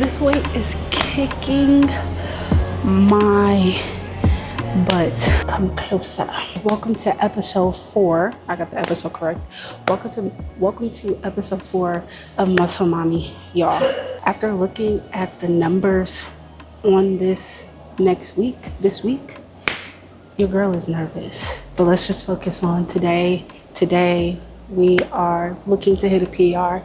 This weight is kicking my butt. Come closer. Welcome to episode 4. I got the episode correct. Welcome to episode 4 of Muscle Mommy, y'all. After looking at the numbers on this week, your girl is nervous. But let's just focus on today. Today we are looking to hit a PR.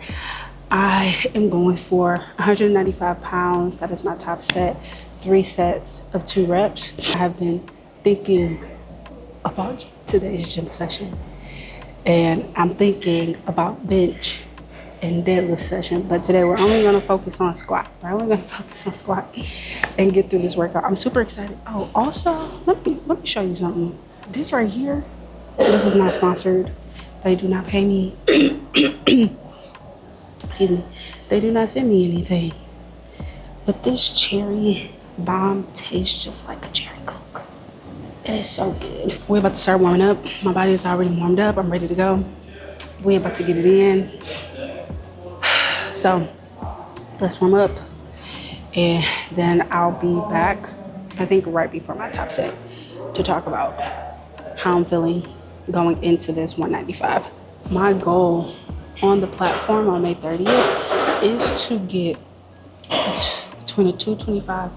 I am going for 195 pounds. That is my top set. 3 sets of 2 reps. I have been thinking about today's gym session, and I'm thinking about bench and deadlift session. But today we're only going to focus on squat. And get through this workout. I'm super excited. Oh, also, let me show you something. This right here, this is not sponsored. They do not pay me. Excuse me, they do not send me anything. But this cherry bomb tastes just like a cherry Coke. It is so good. We're about to start warming up. My body is already warmed up. I'm ready to go. We're about to get it in. So let's warm up. And then I'll be back, I think right before my top set, to talk about how I'm feeling going into this 195. My goal on the platform on May 30th is to get between a 225,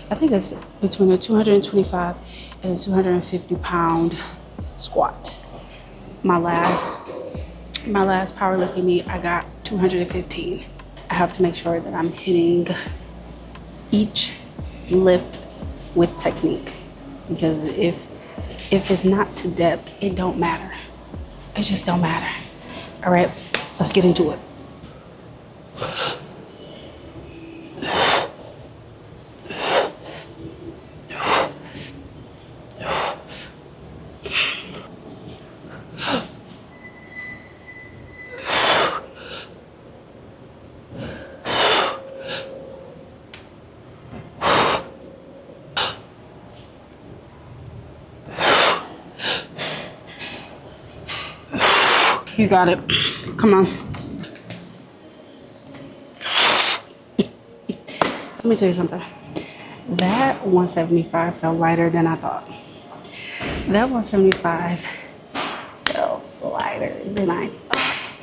I think it's between a 225 and a 250 pound squat. My last powerlifting meet, I got 215. I have to make sure that I'm hitting each lift with technique, because if it's not to depth, it don't matter. It just don't matter. All right, let's get into it. You got it. Come on. Let me tell you something. That 175 felt lighter than I thought. That 175 felt lighter than I thought.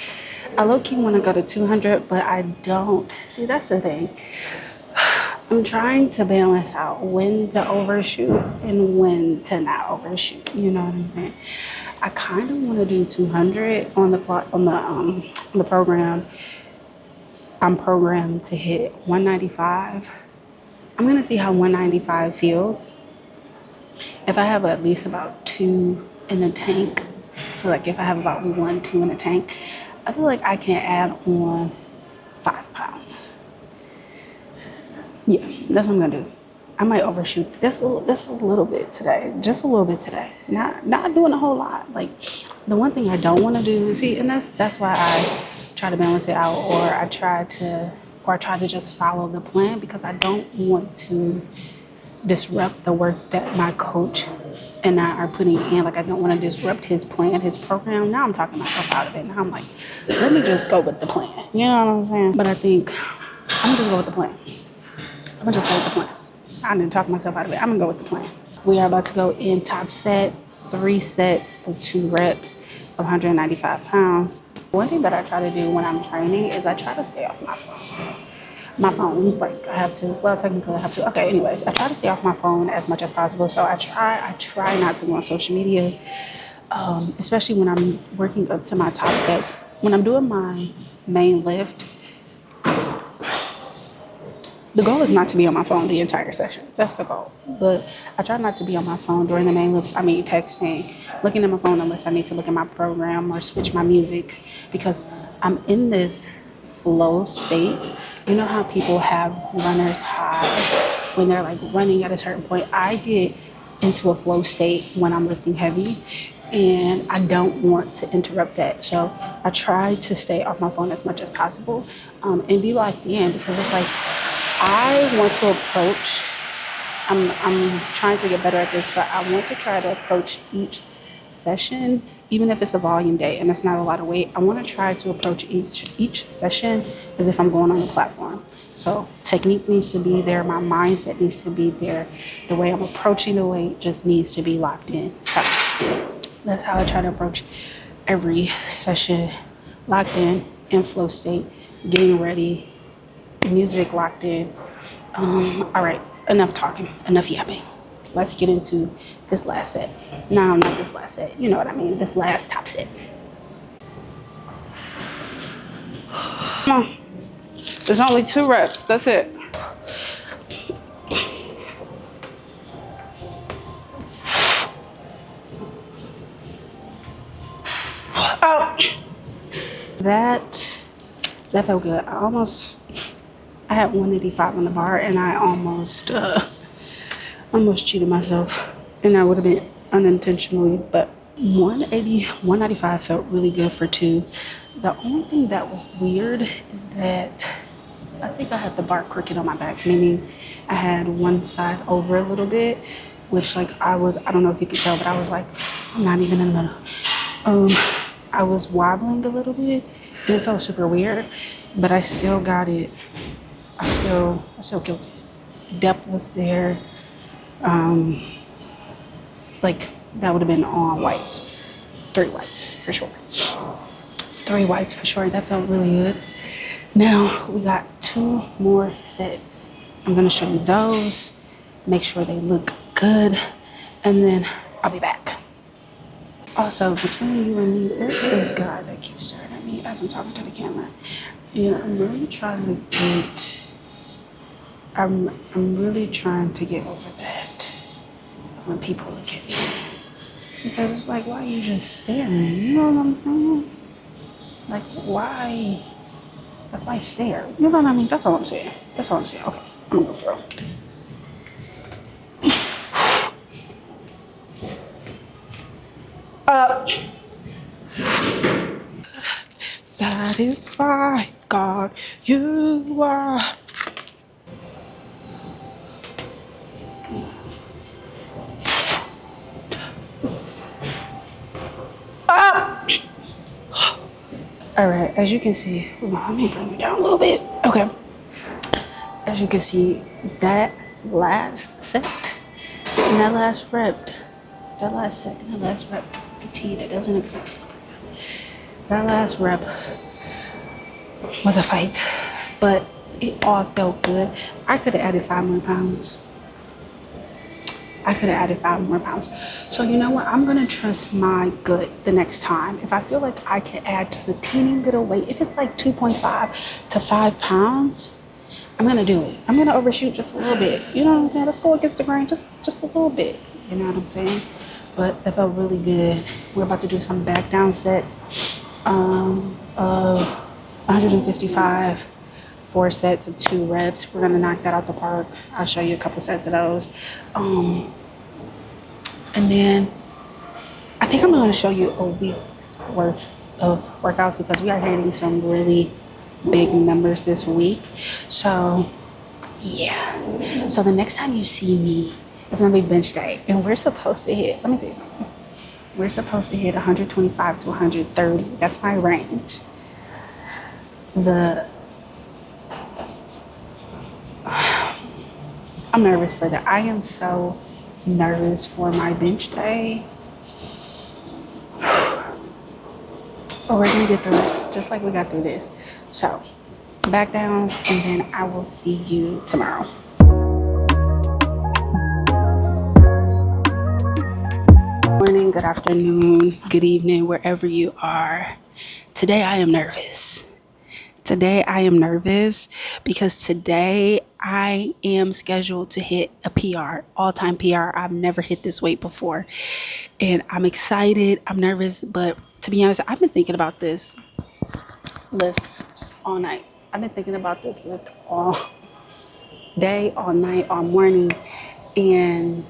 I low-key want to go to 200, but I don't. See, that's the thing. I'm trying to balance out when to overshoot and when to not overshoot. You know what I'm saying? I kind of want to do 200 on the program. I'm programmed to hit 195. I'm gonna see how 195 feels. If I have at least about 2 in the tank, I feel like if I have about 1, 2 in the tank, I feel like I can add on 5 pounds. Yeah, that's what I'm gonna do. I might overshoot just a little bit today. Just a little bit today. Not doing a whole lot. Like, the one thing I don't want to do, see, and that's why I try to balance it out, or I try to just follow the plan, because I don't want to disrupt the work that my coach and I are putting in. Like, I don't want to disrupt his plan, his program. Now I'm talking myself out of it. Now I'm like, let me just go with the plan. You know what I'm saying? But I think I'm gonna just go with the plan. I didn't talk myself out of it. I'm gonna go with the plan. We are about to go in top set, 3 sets of 2 reps of 195 pounds. One thing that I try to do when I'm training is I try to stay off my phone. My phone's like, I have to, well, technically I have to. Okay, anyways, I try to stay off my phone as much as possible. So I try not to go on social media, especially when I'm working up to my top sets. When I'm doing my main lift, the goal is not to be on my phone the entire session. That's the goal. But I try not to be on my phone during the main lifts. I mean, texting, looking at my phone unless I need to look at my program or switch my music, because I'm in this flow state. You know how people have runner's high when they're like running at a certain point? I get into a flow state when I'm lifting heavy, and I don't want to interrupt that. So I try to stay off my phone as much as possible, and be locked in, because it's like, I want to approach, I'm trying to get better at this, but I want to try to approach each session, even if it's a volume day and it's not a lot of weight, I want to try to approach each session as if I'm going on the platform. So technique needs to be there. My mindset needs to be there. The way I'm approaching the weight just needs to be locked in. So that's how I try to approach every session. Locked in flow state, getting ready, music locked in. All right, enough talking, enough yapping. Let's get into this last set. No, not this last set. You know what I mean, this last top set. Come on. There's only 2 reps, that's it. Oh, that felt good. I had 185 on the bar, and I almost cheated myself, and that would have been unintentionally, but 195 felt really good for 2. The only thing that was weird is that I think I had the bar crooked on my back, meaning I had one side over a little bit, which I don't know if you could tell, but I was like, I'm not even in the middle. I was wobbling a little bit, and it felt super weird, but I still got it. I still killed it. Depth was there. That would have been on whites. 3 whites for sure. 3 whites for sure. That felt really good. Now we got 2 more sets. I'm gonna show you those, make sure they look good, and then I'll be back. Also, between you and me, there's this guy that keeps staring at me as I'm talking to the camera. Yeah, I'm really trying to get over that when people look at me. Because it's like, why are you just staring? You know what I'm saying? Like, why stare? You know what I mean? That's all I'm saying. Okay, I'm gonna go through. Satisfy, God, you are. All right, as you can see, let me bring you down a little bit. Okay. As you can see, that last set and that last rep, the T that doesn't exist. That last rep was a fight, but it all felt good. I could have added 5 more pounds. So you know what? I'm gonna trust my gut the next time. If I feel like I can add just a teeny bit of weight, if it's like 2.5 to 5 pounds, I'm gonna do it. I'm gonna overshoot just a little bit. You know what I'm saying? Let's go against the grain, just a little bit. You know what I'm saying? But that felt really good. We're about to do some back down sets of 155, 4 sets of 2 reps. We're gonna knock that out the park. I'll show you a couple sets of those. And then I think I'm gonna show you a week's worth of workouts because we are hitting some really big numbers this week. So yeah. So the next time you see me, it's gonna be bench day, and we're supposed to hit, let me tell you something. We're supposed to hit 125 to 130. That's my range. I'm nervous for that. I am so nervous for my bench day. But we're gonna get through it, just like we got through this. So, back downs, and then I will see you tomorrow. Morning, good afternoon, good evening, wherever you are. Today I am nervous. Because today I am scheduled to hit a PR, all-time PR. I've never hit this weight before. And I'm excited, I'm nervous, but to be honest, I've been thinking about this lift all night. I've been thinking about this lift all day, all night, all morning. And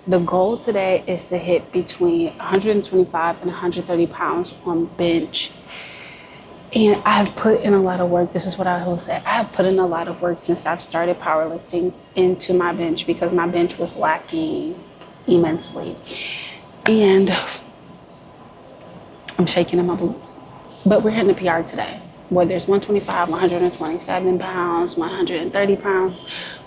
the goal today is to hit between 125 and 130 pounds on bench. And I've put in a lot of work. This is what I will say. I have put in a lot of work since I've started powerlifting into my bench because my bench was lacking immensely. And I'm shaking in my boots. But we're hitting the PR today. whether it's 125, 127 pounds, 130 pounds,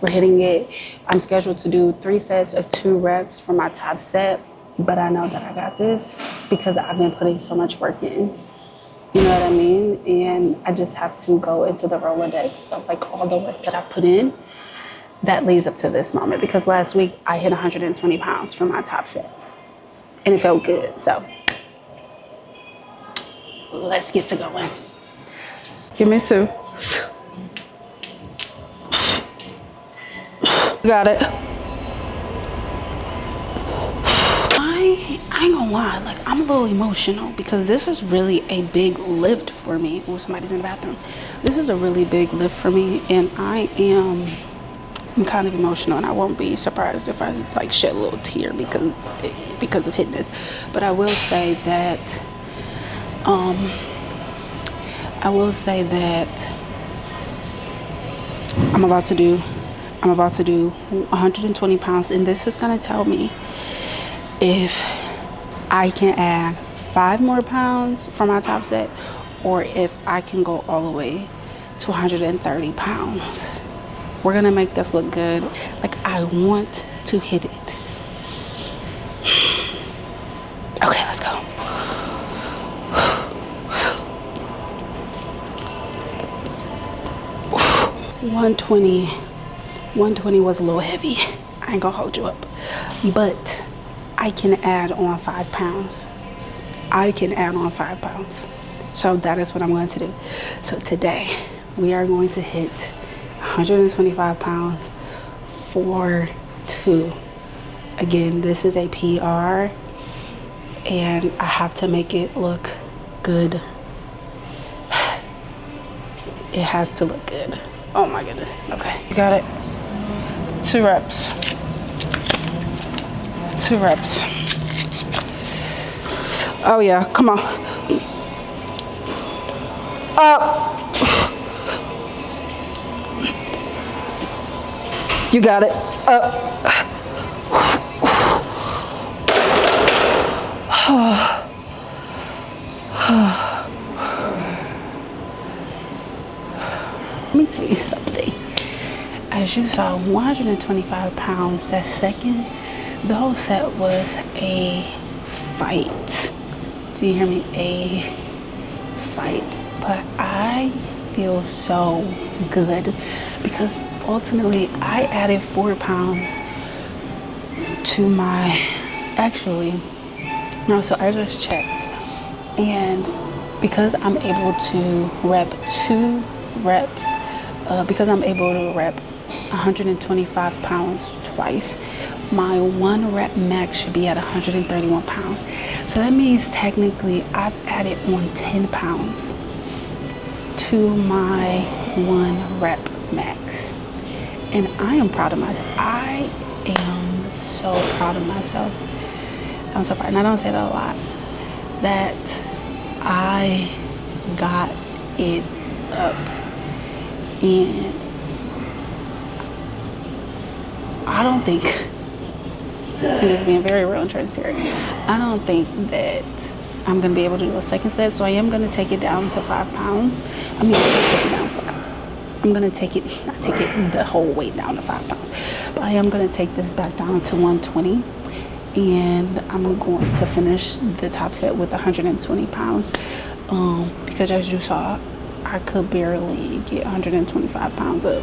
we're hitting it. I'm scheduled to do 3 sets of 2 reps for my top set, but I know that I got this because I've been putting so much work in. You know what I mean? And I just have to go into the Rolodex of like all the work that I put in that leads up to this moment, because last week I hit 120 pounds for my top set and it felt good. So let's get to going. Give me 2. Got it. I ain't gonna lie, like I'm a little emotional because this is really a big lift for me. Oh, somebody's in the bathroom. This is a really big lift for me, and I'm kind of emotional, and I won't be surprised if I like shed a little tear because of hitting this. But I will say that I'm about to do 120 pounds, and this is gonna tell me if I can add 5 more pounds for my top set, or if I can go all the way to 130 pounds. We're gonna make this look good. Like, I want to hit it. Okay, let's go. 120 was a little heavy. I ain't gonna hold you up, but I can add on 5 pounds. I can add on 5 pounds. So that is what I'm going to do. So today we are going to hit 125 pounds for 2. Again, this is a PR and I have to make it look good. It has to look good. Oh my goodness. Okay, you got it. 2 reps. 2 reps. Oh yeah, come on. Up. You got it. Up. Let me tell you something. As you saw, 125 pounds, that second, the whole set was a fight. Do you hear me? A fight. But I feel so good because ultimately I added 4 pounds to my, actually, no, so I just checked. And because I'm able to rep 2 reps, because I'm able to rep 125 pounds twice, my 1 rep max should be at 131 pounds. So that means technically I've added on 10 pounds to my 1 rep max. And I am proud of myself. I am so proud of myself. I'm so proud, and I don't say that a lot, that I got it up. And I don't think, I'm just being very real and transparent, I don't think that I'm going to be able to do a second set, so I am going to take it down to 5 pounds. I'm going to take it down 5. I'm going to take it, not take it the whole weight down to 5 pounds, but I am going to take this back down to 120, and I'm going to finish the top set with 120 pounds, because as you saw, I could barely get 125 pounds up.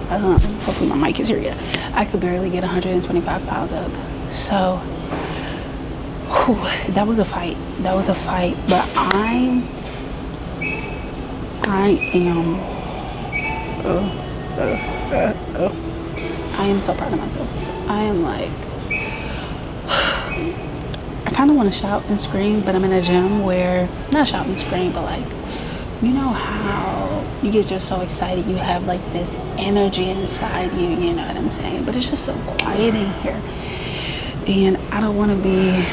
Hopefully my mic is here yet. I could barely get 125 pounds up. So that was a fight. That was a fight. But I am so proud of myself. I am like, I kind of want to shout and scream, but I'm in a gym where, not shout and scream, but like, you know how you get just so excited, you have like this energy inside you, you know what I'm saying? But it's just so quiet in here. And I don't want to be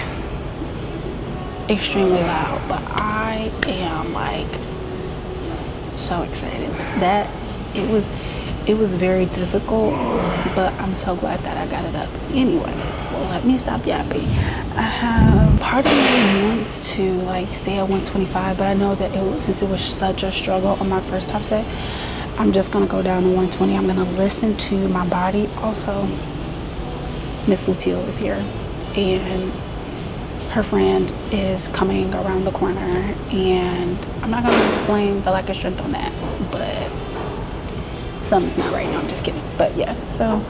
extremely loud, but I am like so excited that it was very difficult but I'm so glad that I got it up. Anyways, well, let me stop yapping. Part of me wants to like stay at 125, but I know that since it was such a struggle on my first top set, I'm just gonna go down to 120. I'm gonna listen to my body. Also, Miss Lutil is here, and her friend is coming around the corner, and I'm not gonna blame the lack of strength on that, but something's not right now. I'm just kidding. But yeah, so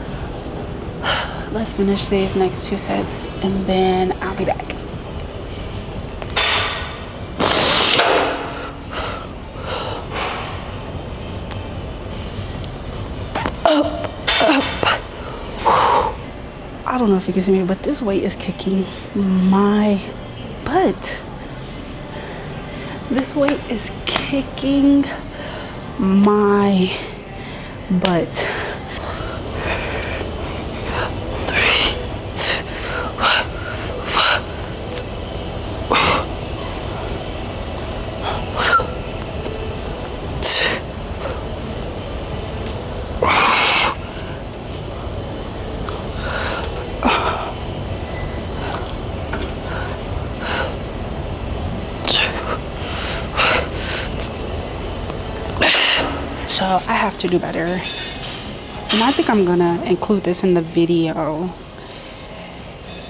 let's finish these next 2 sets and then I'll be back. I don't know if you can see me, but this weight is kicking my butt. This weight is kicking my butt. 3, 2, 1. So I have to do better, and I think I'm gonna include this in the video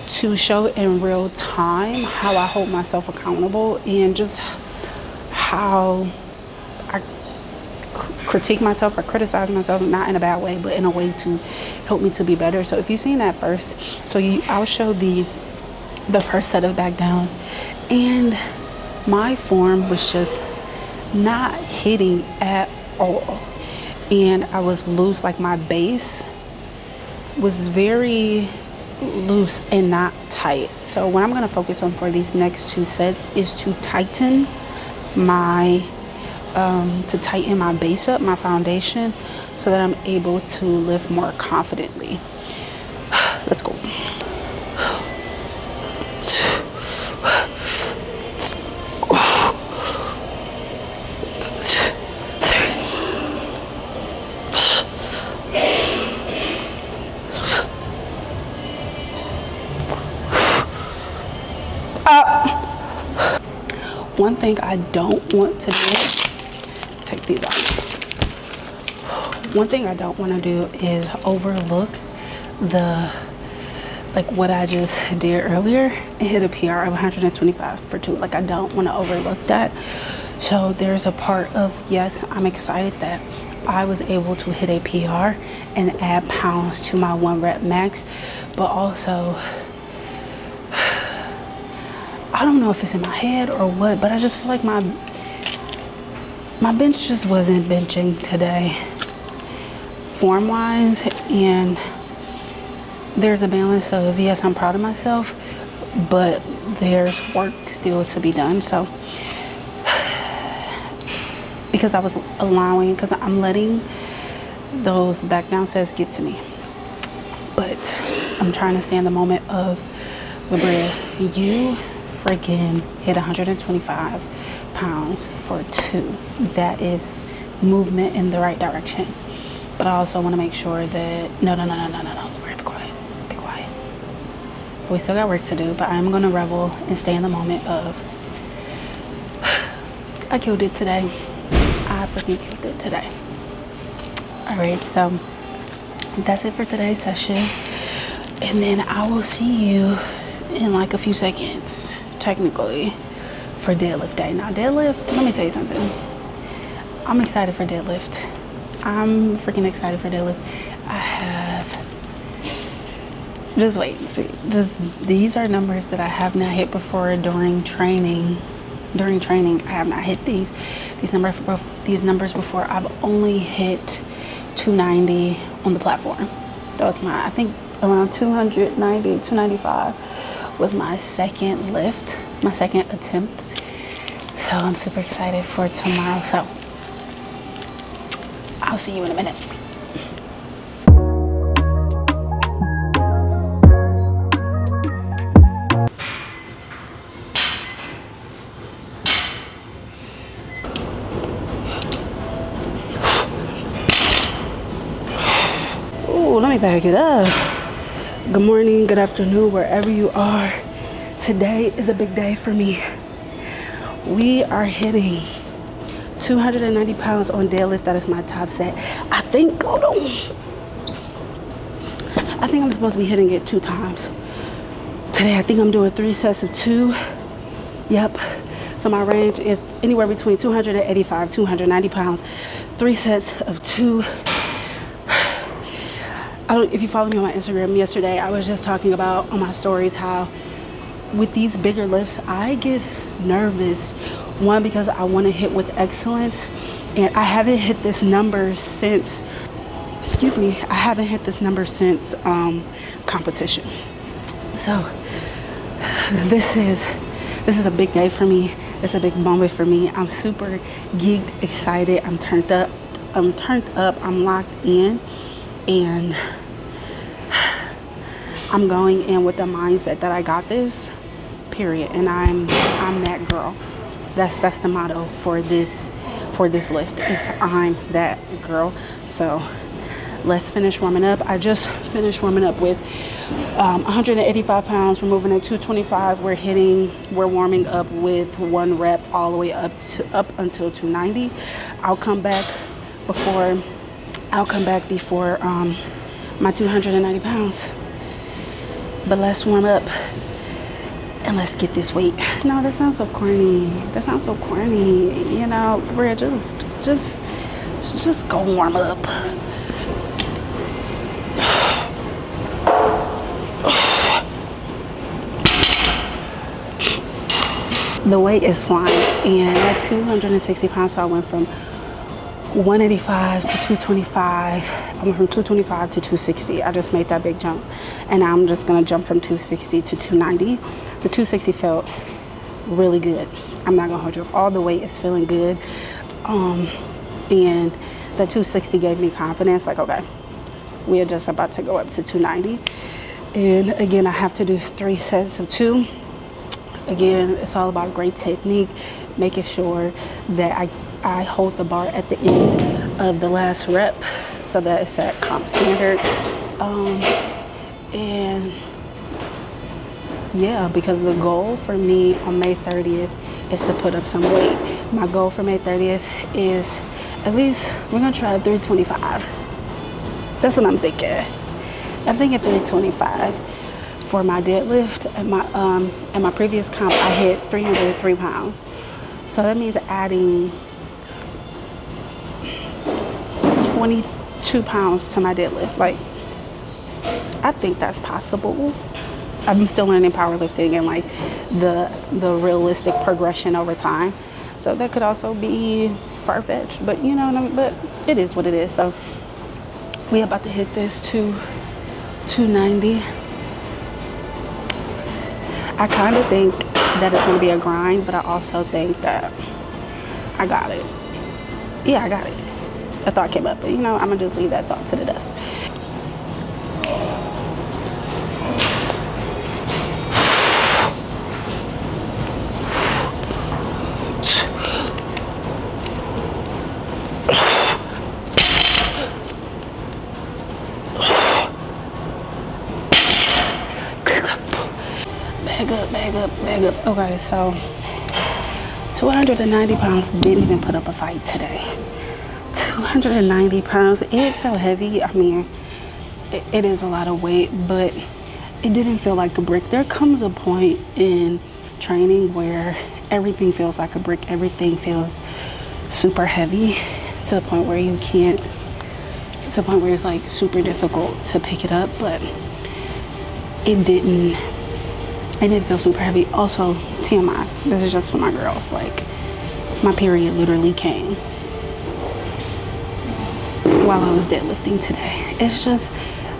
to show in real time how I hold myself accountable and just how I critique myself or criticize myself, not in a bad way, but in a way to help me to be better. So if you've seen that first, I'll show the first set of back downs, and my form was just not hitting at all, and I was loose. Like my base was very loose and not tight. So what I'm going to focus on for these next 2 sets is to tighten my base up, my foundation, so that I'm able to lift more confidently. Let's go. One thing I don't want to do, take these off. One thing I don't want to do is overlook what I just did earlier and hit a PR of 125 for 2. Like, I don't want to overlook that. So there's a part of, yes, I'm excited that I was able to hit a PR and add pounds to my 1 rep max, but also I don't know if it's in my head or what, but I just feel like my bench just wasn't benching today, form wise. And there's a balance of, yes, I'm proud of myself, but there's work still to be done. So because I'm letting those back down sets get to me, but I'm trying to stay in the moment of, Labria, you freaking hit 125 pounds for 2. That is movement in the right direction. But I also want to make sure that no, be quiet. We still got work to do, but I'm gonna revel and stay in the moment of, I killed it today. I freaking killed it today. All right, so that's it for today's session, and then I will see you in like a few seconds, technically, for deadlift day. Now deadlift, let me tell you something. I'm excited for deadlift. I'm freaking excited for deadlift. I have, just wait and see. These are numbers that I have not hit before during training. I have not hit these numbers before. I've only hit 290 on the platform. That was I think around 290, 295 was my second lift, my second attempt. So I'm super excited for tomorrow. So I'll see you in a minute. Ooh, Oh, let me back it up. Good morning, good afternoon, wherever you are. Today is a big day for me. We are hitting 290 pounds on deadlift. That is my top set. I think, hold on. I think I'm supposed to be hitting it 2 times. Today, I think I'm doing 3 sets of 2. Yep. So my range is anywhere between 285, 290 pounds. 3 sets of 2. If you follow me on my Instagram yesterday, I was just talking about on my stories how with these bigger lifts, I get nervous. One, because I want to hit with excellence, and I haven't hit this number since, I haven't hit this number since competition. So this is a big day for me. It's a big moment for me. I'm super geeked, excited. I'm turned up. I'm locked in, and I'm going in with the mindset that I got this, period. And I'm that girl. That's the motto for this lift, is I'm that girl. So let's finish warming up. I just finished warming up with 185 pounds. We're moving at 225. We're warming up with 1 rep all the way up until 290. I'll come back before my 290 pounds. But let's warm up and let's get this weight. No, that sounds so corny. You know, we're just go warm up. The weight is flying, and at 260 pounds, so I went from 185 to 225. I went from 225 to 260. I just made that big jump, and now I'm just gonna jump from 260 to 290. The 260 felt really good. I'm not gonna hold you up. All the weight is feeling good, and the 260 gave me confidence. Like, okay, we are just about to go up to 290, and again, I have to do 3 sets of 2. Again, it's all about great technique, making sure that I hold the bar at the end of the last rep so that it's at comp standard. And yeah, because the goal for me on May 30th is to put up some weight. My goal for May 30th is at least, we're gonna try 325. That's what I'm thinking. I'm thinking 325. For my deadlift, at my previous comp, I hit 303 pounds. So that means adding 22 pounds to my deadlift. Like, I think that's possible. I'm still learning powerlifting and like the realistic progression over time. So that could also be far-fetched, but you know what I mean? But it is what it is. So we about to hit this to 290. I kind of think that it's going to be a grind, but I also think that I got it. Yeah, I got it. A thought came up, but you know, I'm going to just leave that thought to the dust. Bag up. Okay, so 290 pounds, didn't even put up a fight today. 290 pounds, it felt heavy. I mean, it is a lot of weight, but it didn't feel like a brick. There comes a point in training where everything feels like a brick. Everything feels super heavy to the point where you can't, to the point where it's like super difficult to pick it up, but it didn't feel super heavy. Also, TMI, this is just for my girls, like my period literally came while I was deadlifting today. It's just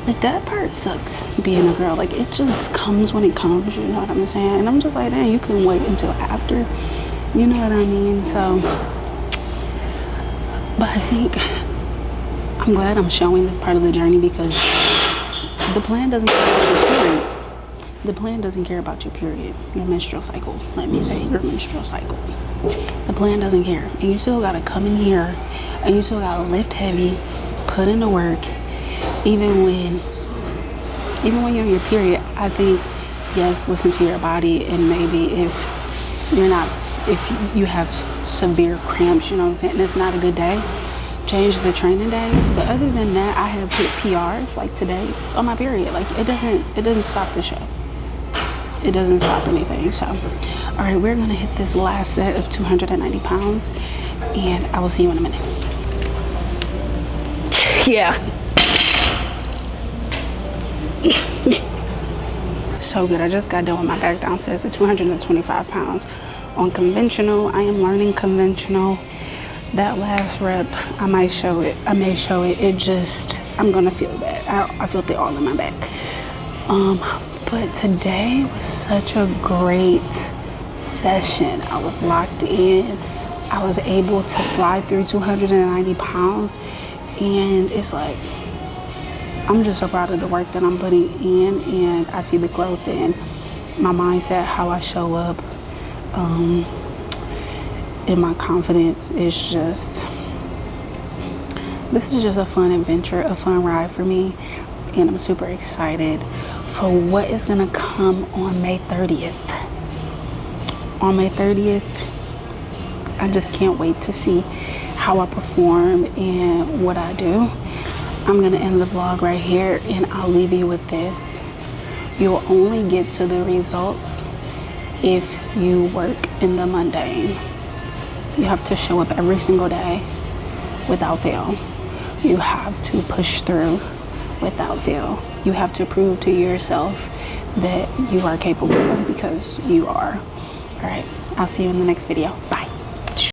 like, that part sucks, being a girl. Like, it just comes when it comes, you know what I'm saying? And I'm just like, dang, you can wait until after, you know what I mean? So, but I think I'm glad I'm showing this part of the journey, because the plan doesn't care about your period. The plan doesn't care about your period, your menstrual cycle. Let me say your menstrual cycle. The plan doesn't care. And you still gotta come in here and you still gotta lift heavy, put in the work, even when you're on your period, I think, yes, listen to your body, and maybe if you have severe cramps, you know what I'm saying, and it's not a good day, change the training day. But other than that, I have hit PRs like today on my period. Like it doesn't stop the show. It doesn't stop anything. So, all right, we're gonna hit this last set of 290 pounds, and I will see you in a minute. Yeah. So good. I just got done with my back down sets at 225 pounds on conventional. I am learning conventional. That last rep, I may show it. It just, I'm gonna feel bad. I felt it all in my back. But today was such a great session. I was locked in. I was able to fly through 290 pounds, and it's like, I'm just so proud of the work that I'm putting in, and I see the growth in my mindset, how I show up, in my confidence. It's just, this is just a fun adventure, a fun ride for me, and I'm super excited for what is gonna come on May 30th. On May 30th, I just can't wait to see how I perform and what I do. I'm gonna end the vlog right here, and I'll leave you with this. You'll only get to the results if you work in the mundane. You have to show up every single day without fail. You have to push through without fail. You have to prove to yourself that you are capable, because you are. All right, I'll see you in the next video. Bye.